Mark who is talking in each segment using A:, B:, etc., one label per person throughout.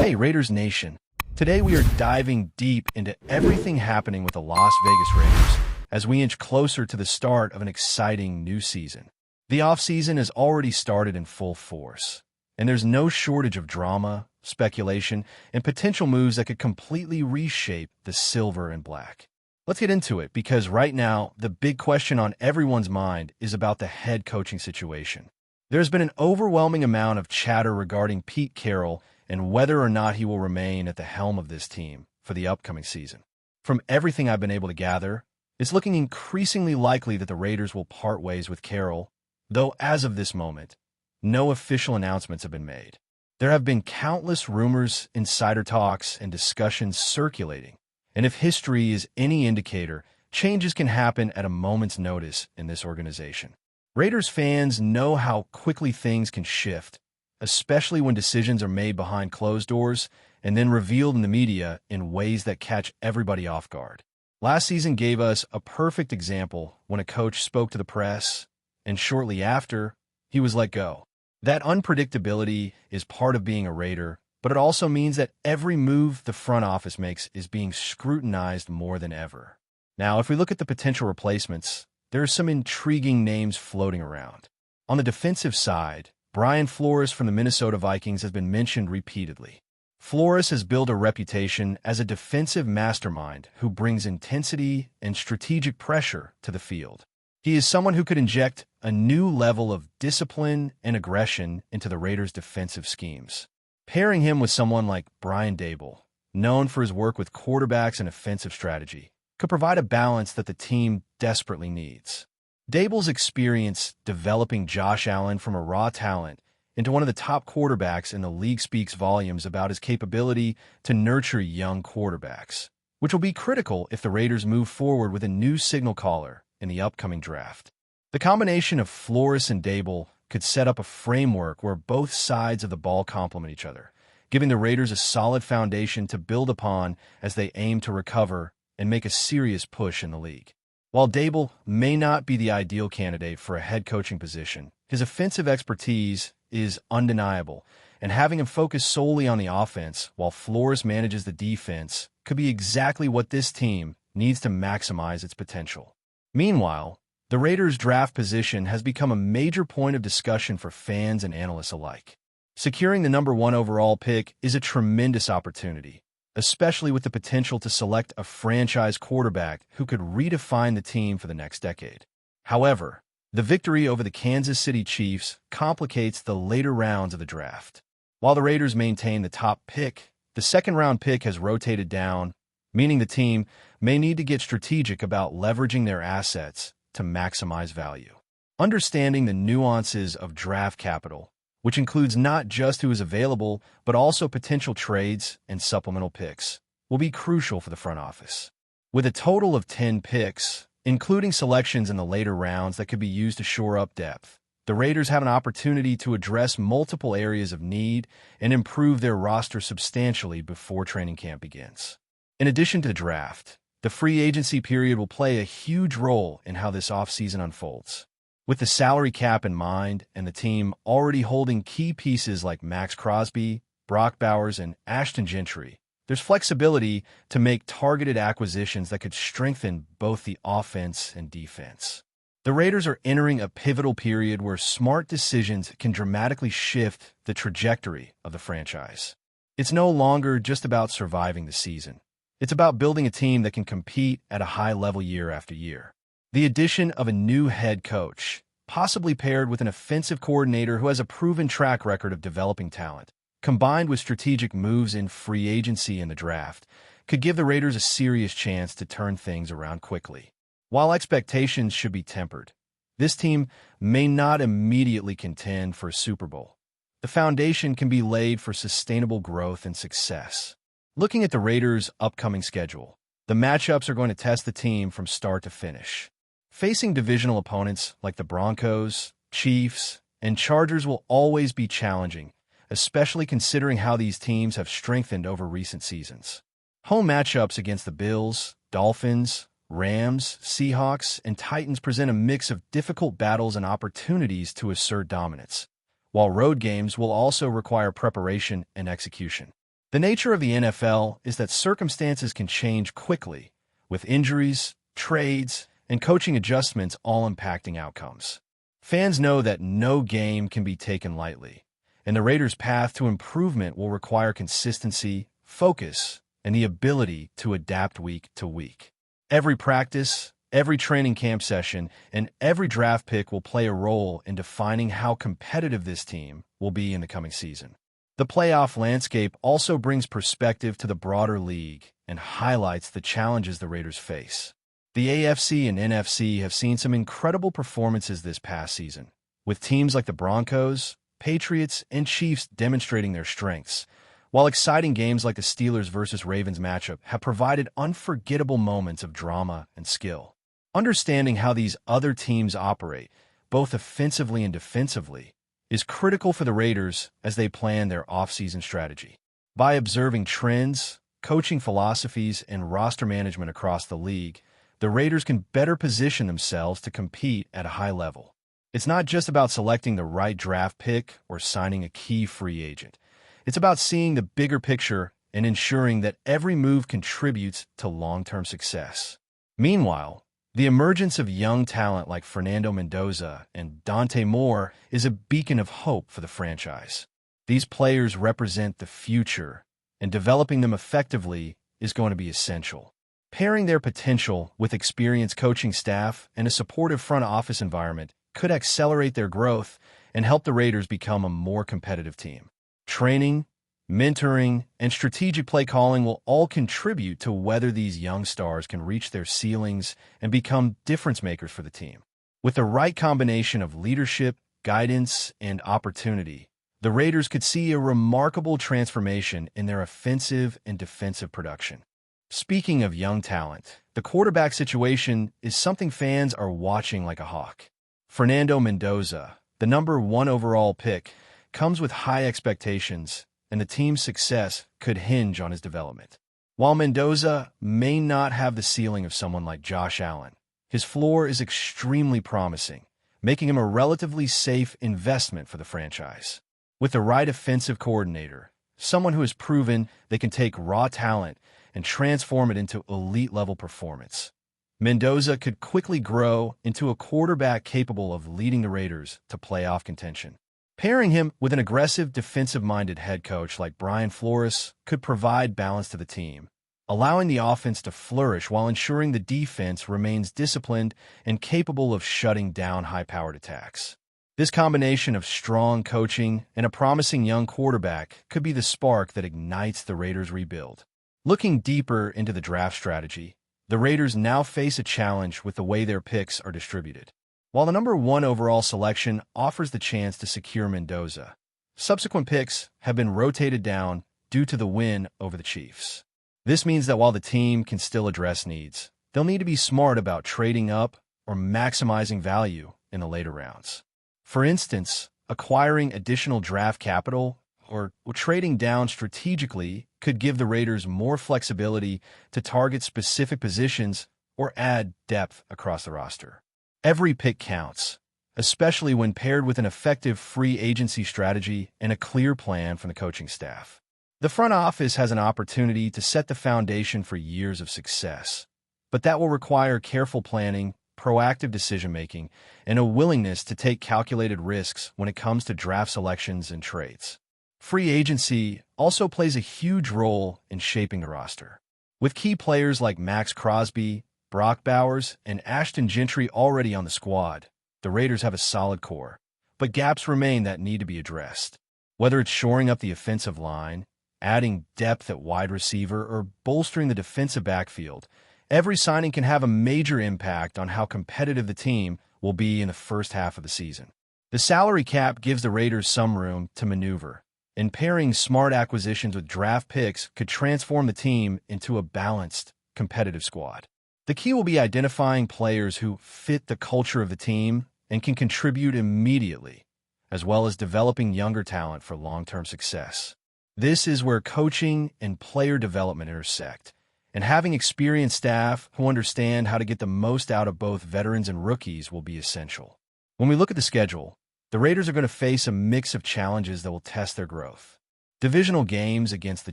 A: Hey, Raiders Nation. Today we are diving deep into everything happening with the Las Vegas Raiders as we inch closer to the start of an exciting new season. The offseason has already started in full force, and there's no shortage of drama, speculation, and potential moves that could completely reshape the silver and black. Let's get into it, because right now, the big question on everyone's mind is about the head coaching situation. There's been an overwhelming amount of chatter regarding Pete Carroll and whether or not he will remain at the helm of this team for the upcoming season. From everything I've been able to gather, it's looking increasingly likely that the Raiders will part ways with Carroll, though as of this moment, no official announcements have been made. There have been countless rumors, insider talks, and discussions circulating, and if history is any indicator, changes can happen at a moment's notice in this organization. Raiders fans know how quickly things can shift, especially when decisions are made behind closed doors and then revealed in the media in ways that catch everybody off guard. Last season gave us a perfect example when a coach spoke to the press, and shortly after, he was let go. That unpredictability is part of being a Raider, but it also means that every move the front office makes is being scrutinized more than ever. Now, if we look at the potential replacements, there are some intriguing names floating around. On the defensive side, Brian Flores from the Minnesota Vikings has been mentioned repeatedly. Flores has built a reputation as a defensive mastermind who brings intensity and strategic pressure to the field. He is someone who could inject a new level of discipline and aggression into the Raiders' defensive schemes. Pairing him with someone like Brian Daboll, known for his work with quarterbacks and offensive strategy, could provide a balance that the team desperately needs. Daboll's experience developing Josh Allen from a raw talent into one of the top quarterbacks in the league speaks volumes about his capability to nurture young quarterbacks, which will be critical if the Raiders move forward with a new signal caller in the upcoming draft. The combination of Flores and Daboll could set up a framework where both sides of the ball complement each other, giving the Raiders a solid foundation to build upon as they aim to recover and make a serious push in the league. While Daboll may not be the ideal candidate for a head coaching position, his offensive expertise is undeniable, and having him focus solely on the offense while Flores manages the defense could be exactly what this team needs to maximize its potential. Meanwhile, the Raiders' draft position has become a major point of discussion for fans and analysts alike. Securing the number 1 overall pick is a tremendous opportunity, especially with the potential to select a franchise quarterback who could redefine the team for the next decade. However, the victory over the Kansas City Chiefs complicates the later rounds of the draft. While the Raiders maintain the top pick, the second-round pick has rotated down, meaning the team may need to get strategic about leveraging their assets to maximize value. Understanding the nuances of draft capital, which includes not just who is available, but also potential trades and supplemental picks, will be crucial for the front office. With a total of 10 picks, including selections in the later rounds that could be used to shore up depth, the Raiders have an opportunity to address multiple areas of need and improve their roster substantially before training camp begins. In addition to the draft, the free agency period will play a huge role in how this offseason unfolds. With the salary cap in mind and the team already holding key pieces like Max Crosby, Brock Bowers, and Ashton Gentry, there's flexibility to make targeted acquisitions that could strengthen both the offense and defense. The Raiders are entering a pivotal period where smart decisions can dramatically shift the trajectory of the franchise. It's no longer just about surviving the season. It's about building a team that can compete at a high level year after year. The addition of a new head coach, possibly paired with an offensive coordinator who has a proven track record of developing talent, combined with strategic moves in free agency and the draft, could give the Raiders a serious chance to turn things around quickly. While expectations should be tempered, this team may not immediately contend for a Super Bowl. The foundation can be laid for sustainable growth and success. Looking at the Raiders' upcoming schedule, the matchups are going to test the team from start to finish. Facing divisional opponents like the Broncos, Chiefs, and Chargers will always be challenging, especially considering how these teams have strengthened over recent seasons. Home matchups against the Bills, Dolphins, Rams, Seahawks, and Titans present a mix of difficult battles and opportunities to assert dominance, while road games will also require preparation and execution. The nature of the NFL is that circumstances can change quickly, with injuries, trades, and coaching adjustments all impacting outcomes. Fans know that no game can be taken lightly, and the Raiders' path to improvement will require consistency, focus, and the ability to adapt week to week. Every practice, every training camp session, and every draft pick will play a role in defining how competitive this team will be in the coming season. The playoff landscape also brings perspective to the broader league and highlights the challenges the Raiders face. The AFC and NFC have seen some incredible performances this past season, with teams like the Broncos, Patriots, and Chiefs demonstrating their strengths, while exciting games like the Steelers versus Ravens matchup have provided unforgettable moments of drama and skill. Understanding how these other teams operate, both offensively and defensively, is critical for the Raiders as they plan their offseason strategy. By observing trends, coaching philosophies, and roster management across the league, the Raiders can better position themselves to compete at a high level. It's not just about selecting the right draft pick or signing a key free agent. It's about seeing the bigger picture and ensuring that every move contributes to long-term success. Meanwhile, the emergence of young talent like Fernando Mendoza and Dante Moore is a beacon of hope for the franchise. These players represent the future, and developing them effectively is going to be essential. Pairing their potential with experienced coaching staff and a supportive front office environment could accelerate their growth and help the Raiders become a more competitive team. Training, mentoring, and strategic play calling will all contribute to whether these young stars can reach their ceilings and become difference makers for the team. With the right combination of leadership, guidance, and opportunity, the Raiders could see a remarkable transformation in their offensive and defensive production. Speaking of young talent, the quarterback situation is something fans are watching like a hawk. Fernando Mendoza, the #1 overall pick, comes with high expectations, and the team's success could hinge on his development. While Mendoza may not have the ceiling of someone like Josh Allen, his floor is extremely promising, making him a relatively safe investment for the franchise. With the right offensive coordinator, someone who has proven they can take raw talent and transform it into elite-level performance, Mendoza could quickly grow into a quarterback capable of leading the Raiders to playoff contention. Pairing him with an aggressive, defensive-minded head coach like Brian Flores could provide balance to the team, allowing the offense to flourish while ensuring the defense remains disciplined and capable of shutting down high-powered attacks. This combination of strong coaching and a promising young quarterback could be the spark that ignites the Raiders' rebuild. Looking deeper into the draft strategy, the Raiders now face a challenge with the way their picks are distributed. While the #1 overall selection offers the chance to secure Mendoza, subsequent picks have been rotated down due to the win over the Chiefs. This means that while the team can still address needs, they'll need to be smart about trading up or maximizing value in the later rounds. For instance, acquiring additional draft capital or trading down strategically could give the Raiders more flexibility to target specific positions or add depth across the roster. Every pick counts, especially when paired with an effective free agency strategy and a clear plan from the coaching staff. The front office has an opportunity to set the foundation for years of success, but that will require careful planning, proactive decision-making, and a willingness to take calculated risks when it comes to draft selections and trades. Free agency also plays a huge role in shaping the roster. With key players like Max Crosby, Brock Bowers, and Ashton Gentry already on the squad, the Raiders have a solid core, but gaps remain that need to be addressed. Whether it's shoring up the offensive line, adding depth at wide receiver, or bolstering the defensive backfield, every signing can have a major impact on how competitive the team will be in the first half of the season. The salary cap gives the Raiders some room to maneuver, and pairing smart acquisitions with draft picks could transform the team into a balanced, competitive squad. The key will be identifying players who fit the culture of the team and can contribute immediately, as well as developing younger talent for long-term success. This is where coaching and player development intersect, and having experienced staff who understand how to get the most out of both veterans and rookies will be essential. When we look at the schedule, the Raiders are going to face a mix of challenges that will test their growth. Divisional games against the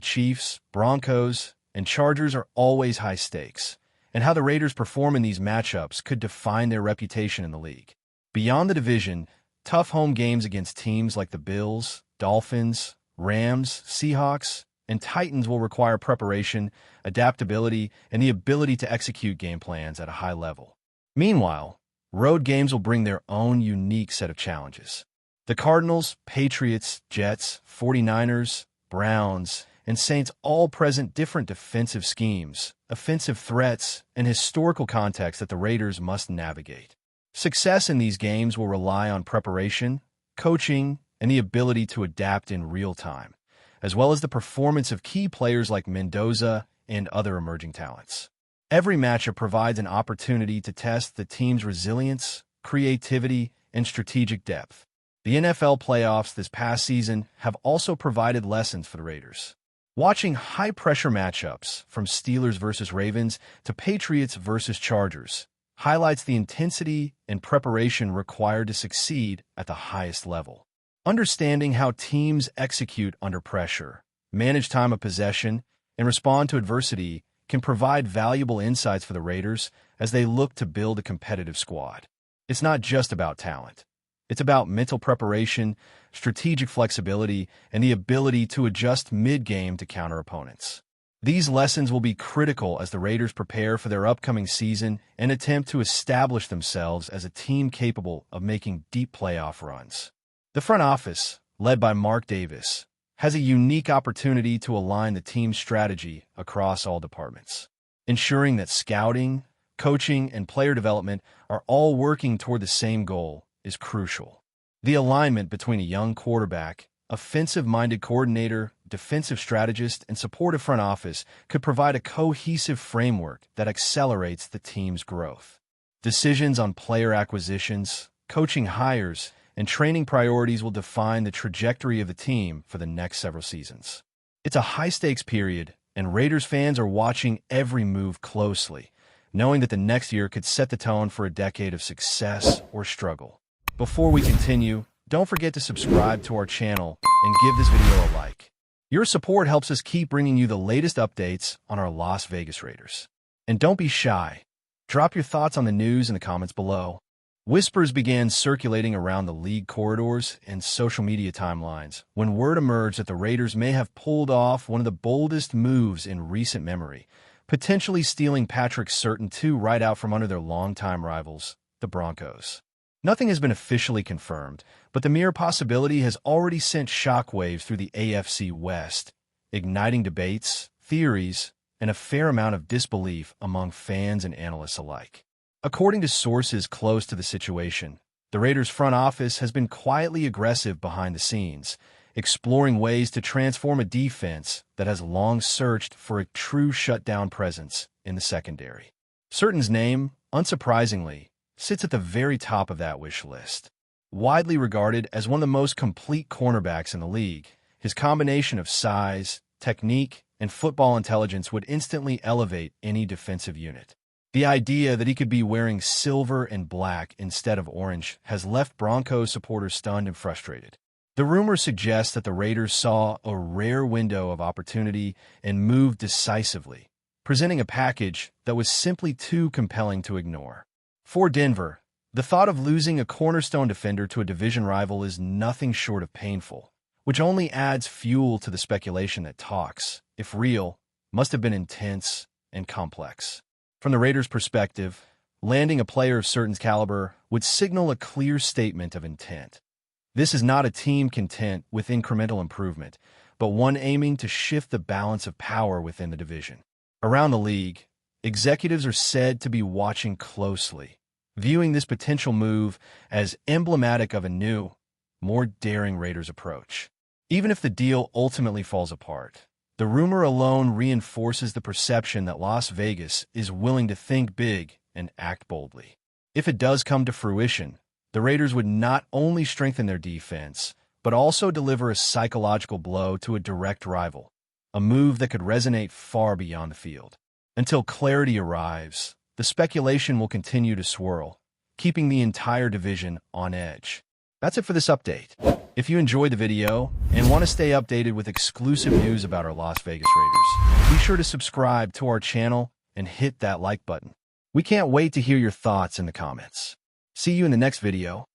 A: Chiefs, Broncos, and Chargers are always high stakes, and how the Raiders perform in these matchups could define their reputation in the league. Beyond the division, tough home games against teams like the Bills, Dolphins, Rams, Seahawks, and Titans will require preparation, adaptability, and the ability to execute game plans at a high level. Meanwhile, road games will bring their own unique set of challenges. The Cardinals, Patriots, Jets, 49ers, Browns, and Saints all present different defensive schemes, offensive threats, and historical context that the Raiders must navigate. Success in these games will rely on preparation, coaching, and the ability to adapt in real time, as well as the performance of key players like Mendoza and other emerging talents. Every matchup provides an opportunity to test the team's resilience, creativity, and strategic depth. The NFL playoffs this past season have also provided lessons for the Raiders. Watching high-pressure matchups from Steelers versus Ravens to Patriots versus Chargers highlights the intensity and preparation required to succeed at the highest level. Understanding how teams execute under pressure, manage time of possession, and respond to adversity can provide valuable insights for the Raiders as they look to build a competitive squad. It's not just about talent. It's about mental preparation, strategic flexibility, and the ability to adjust mid-game to counter opponents. These lessons will be critical as the Raiders prepare for their upcoming season and attempt to establish themselves as a team capable of making deep playoff runs. The front office, led by Mark Davis, has a unique opportunity to align the team's strategy across all departments, ensuring that scouting, coaching, and player development are all working toward the same goal is crucial. The alignment between a young quarterback, offensive-minded coordinator, defensive strategist, and supportive front office could provide a cohesive framework that accelerates the team's growth. Decisions on player acquisitions, coaching hires, and training priorities will define the trajectory of the team for the next several seasons. It's a high-stakes period, and Raiders fans are watching every move closely, knowing that the next year could set the tone for a decade of success or struggle. Before we continue, don't forget to subscribe to our channel and give this video a like. Your support helps us keep bringing you the latest updates on our Las Vegas Raiders. And don't be shy. Drop your thoughts on the news in the comments below. Whispers began circulating around the league corridors and social media timelines when word emerged that the Raiders may have pulled off one of the boldest moves in recent memory, potentially stealing Patrick SURTAIN II right out from under their longtime rivals, the Broncos. Nothing has been officially confirmed, but the mere possibility has already sent shockwaves through the AFC West, igniting debates, theories, and a fair amount of disbelief among fans and analysts alike. According to sources close to the situation, the Raiders' front office has been quietly aggressive behind the scenes, exploring ways to transform a defense that has long searched for a true shutdown presence in the secondary. SURTAIN's name, unsurprisingly, sits at the very top of that wish list. Widely regarded as one of the most complete cornerbacks in the league, his combination of size, technique, and football intelligence would instantly elevate any defensive unit. The idea that he could be wearing silver and black instead of orange has left Broncos supporters stunned and frustrated. The rumor suggests that the Raiders saw a rare window of opportunity and moved decisively, presenting a package that was simply too compelling to ignore. For Denver, the thought of losing a cornerstone defender to a division rival is nothing short of painful, which only adds fuel to the speculation that talks, if real, must have been intense and complex. From the Raiders' perspective, landing a player of SURTAIN's caliber would signal a clear statement of intent. This is not a team content with incremental improvement, but one aiming to shift the balance of power within the division. Around the league, executives are said to be watching closely, viewing this potential move as emblematic of a new, more daring Raiders approach. Even if the deal ultimately falls apart, the rumor alone reinforces the perception that Las Vegas is willing to think big and act boldly. If it does come to fruition, the Raiders would not only strengthen their defense, but also deliver a psychological blow to a direct rival, a move that could resonate far beyond the field. Until clarity arrives, the speculation will continue to swirl, keeping the entire division on edge. That's it for this update. If you enjoyed the video and want to stay updated with exclusive news about our Las Vegas Raiders, be sure to subscribe to our channel and hit that like button. We can't wait to hear your thoughts in the comments. See you in the next video.